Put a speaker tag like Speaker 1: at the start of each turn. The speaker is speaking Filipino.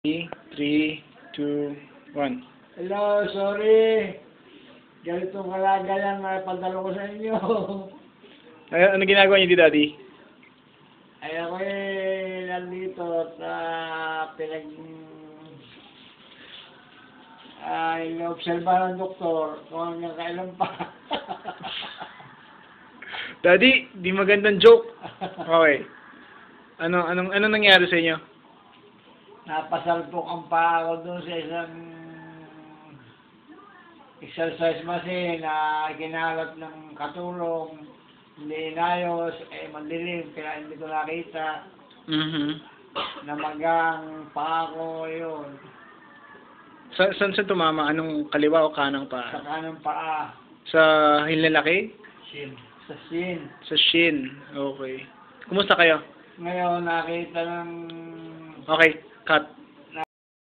Speaker 1: 3, 2, 1.
Speaker 2: Hello, sorry. Ganitong kalagayan na padalo ko sa inyo.
Speaker 1: Ay, ano ginagawa niyo dito, Daddy?
Speaker 2: Ay ako nandito sa inoobserbahan ng doktor kung hanggang kailan pa.
Speaker 1: Daddy, di magandang joke. Okay. Anong nangyari sa inyo?
Speaker 2: Napasalpok ang paa ko doon sa isang exercise machine na kinalat ng katulong. Hindi inayos, madilim, kaya hindi ko nakita. Namagang paa ko yun.
Speaker 1: Saan tumama? Anong kaliwa o kanang
Speaker 2: Sa
Speaker 1: paa?
Speaker 2: kanang paa.
Speaker 1: Sa hinlalaki?
Speaker 2: Shin. Sa shin.
Speaker 1: Sa shin. Okay. Kumusta kayo?
Speaker 2: Ngayon nakita ng
Speaker 1: Okay, cut.